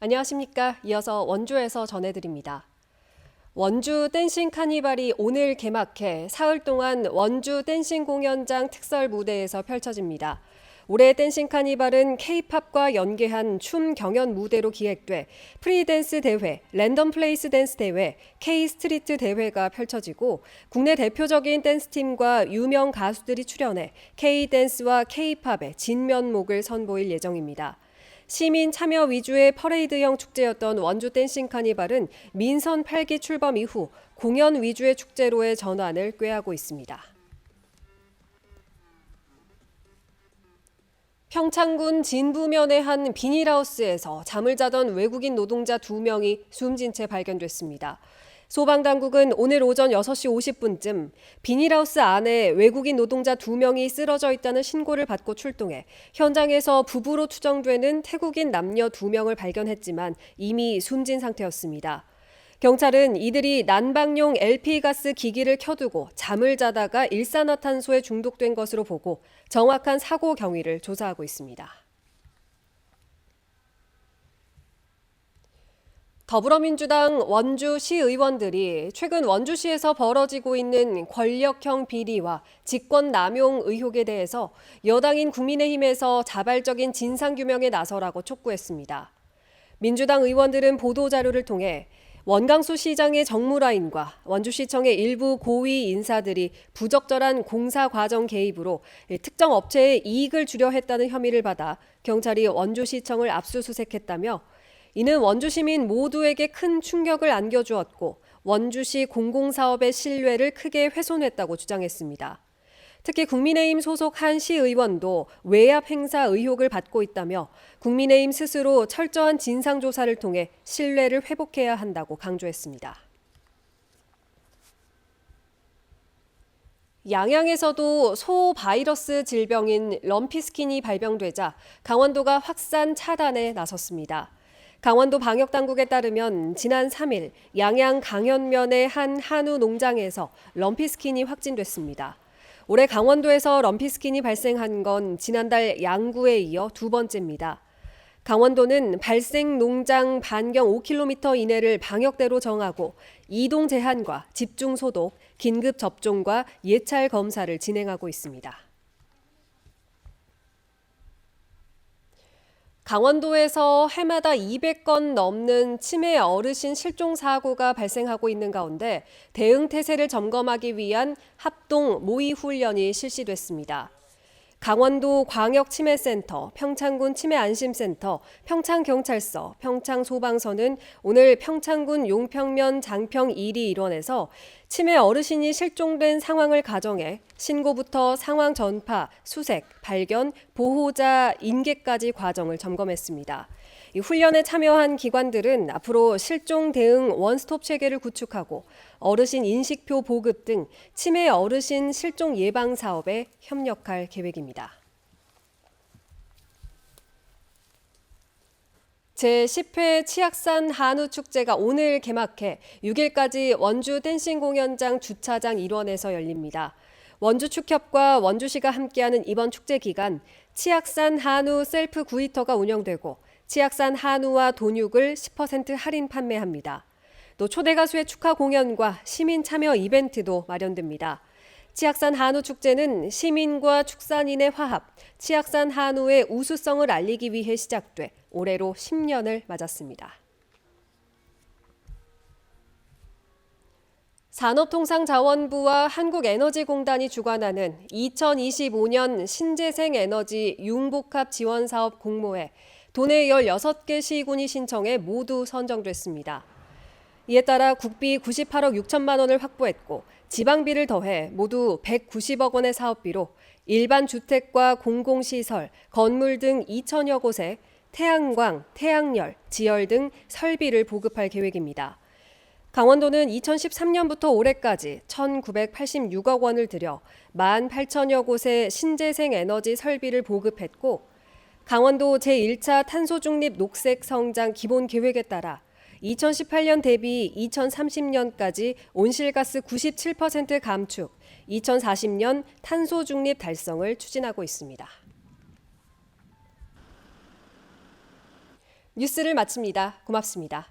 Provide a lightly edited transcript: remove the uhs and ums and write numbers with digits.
안녕하십니까. 이어서 원주에서 전해드립니다. 원주 댄싱 카니발이 오늘 개막해 사흘 동안 원주 댄싱 공연장 특설 무대에서 펼쳐집니다. 올해 댄싱 카니발은 K-팝과 연계한 춤 경연 무대로 기획돼 프리댄스 대회, 랜덤 플레이스 댄스 대회, K-스트리트 대회가 펼쳐지고 국내 대표적인 댄스팀과 유명 가수들이 출연해 K-댄스와 K-팝의 진면목을 선보일 예정입니다. 시민 참여 위주의 퍼레이드형 축제였던 원주 댄싱 카니발은 민선 8기 출범 이후 공연 위주의 축제로의 전환을 꾀하고 있습니다. 평창군 진부면의 한 비닐하우스에서 잠을 자던 외국인 노동자 2명이 숨진 채 발견됐습니다. 소방당국은 오늘 오전 6시 50분쯤 비닐하우스 안에 외국인 노동자 2명이 쓰러져 있다는 신고를 받고 출동해 현장에서 부부로 추정되는 태국인 남녀 2명을 발견했지만 이미 숨진 상태였습니다. 경찰은 이들이 난방용 LP가스 기기를 켜두고 잠을 자다가 일산화탄소에 중독된 것으로 보고 정확한 사고 경위를 조사하고 있습니다. 더불어민주당 원주시 의원들이 최근 원주시에서 벌어지고 있는 권력형 비리와 직권 남용 의혹에 대해서 여당인 국민의힘에서 자발적인 진상규명에 나서라고 촉구했습니다. 민주당 의원들은 보도자료를 통해 원강수 시장의 정무라인과 원주시청의 일부 고위 인사들이 부적절한 공사 과정 개입으로 특정 업체의 이익을 주려 했다는 혐의를 받아 경찰이 원주시청을 압수수색했다며 이는 원주시민 모두에게 큰 충격을 안겨주었고 원주시 공공사업의 신뢰를 크게 훼손했다고 주장했습니다. 특히 국민의힘 소속 한 시의원도 외압 행사 의혹을 받고 있다며 국민의힘 스스로 철저한 진상조사를 통해 신뢰를 회복해야 한다고 강조했습니다. 양양에서도 소 바이러스 질병인 럼피스킨이 발병되자 강원도가 확산 차단에 나섰습니다. 강원도 방역당국에 따르면 지난 3일 양양 강현면의 한 한우 농장에서 럼피스킨이 확진됐습니다. 올해 강원도에서 럼피스킨이 발생한 건 지난달 양구에 이어 두 번째입니다. 강원도는 발생 농장 반경 5km 이내를 방역대로 정하고 이동 제한과 집중 소독, 긴급 접종과 예찰 검사를 진행하고 있습니다. 강원도에서 해마다 200건 넘는 치매 어르신 실종 사고가 발생하고 있는 가운데 대응 태세를 점검하기 위한 합동 모의 훈련이 실시됐습니다. 강원도 광역치매센터, 평창군 치매안심센터, 평창경찰서, 평창소방서는 오늘 평창군 용평면 장평 1리 일원에서 치매 어르신이 실종된 상황을 가정해 신고부터 상황 전파, 수색, 발견, 보호자 인계까지 과정을 점검했습니다. 이 훈련에 참여한 기관들은 앞으로 실종 대응 원스톱 체계를 구축하고 어르신 인식표 보급 등 치매 어르신 실종 예방 사업에 협력할 계획입니다. 제10회 치악산 한우축제가 오늘 개막해 6일까지 원주 댄싱 공연장 주차장 일원에서 열립니다. 원주축협과 원주시가 함께하는 이번 축제 기간 치악산 한우 셀프 구이터가 운영되고 치악산 한우와 돈육을 10% 할인 판매합니다. 또 초대 가수의 축하 공연과 시민 참여 이벤트도 마련됩니다. 치악산 한우축제는 시민과 축산인의 화합, 치악산 한우의 우수성을 알리기 위해 시작돼 올해로 10년을 맞았습니다. 산업통상자원부와 한국에너지공단이 주관하는 2025년 신재생에너지 융복합 지원사업 공모에 도내 16개 시군이 신청해 모두 선정됐습니다. 이에 따라 국비 98억 6천만 원을 확보했고 지방비를 더해 모두 190억 원의 사업비로 일반 주택과 공공시설, 건물 등 2천여 곳에 태양광, 태양열, 지열 등 설비를 보급할 계획입니다. 강원도는 2013년부터 올해까지 1,986억 원을 들여 18,000여 곳에 신재생 에너지 설비를 보급했고 강원도 제1차 탄소중립 녹색성장 기본계획에 따라 2018년 대비 2030년까지 온실가스 97% 감축, 2040년 탄소중립 달성을 추진하고 있습니다. 뉴스를 마칩니다. 고맙습니다.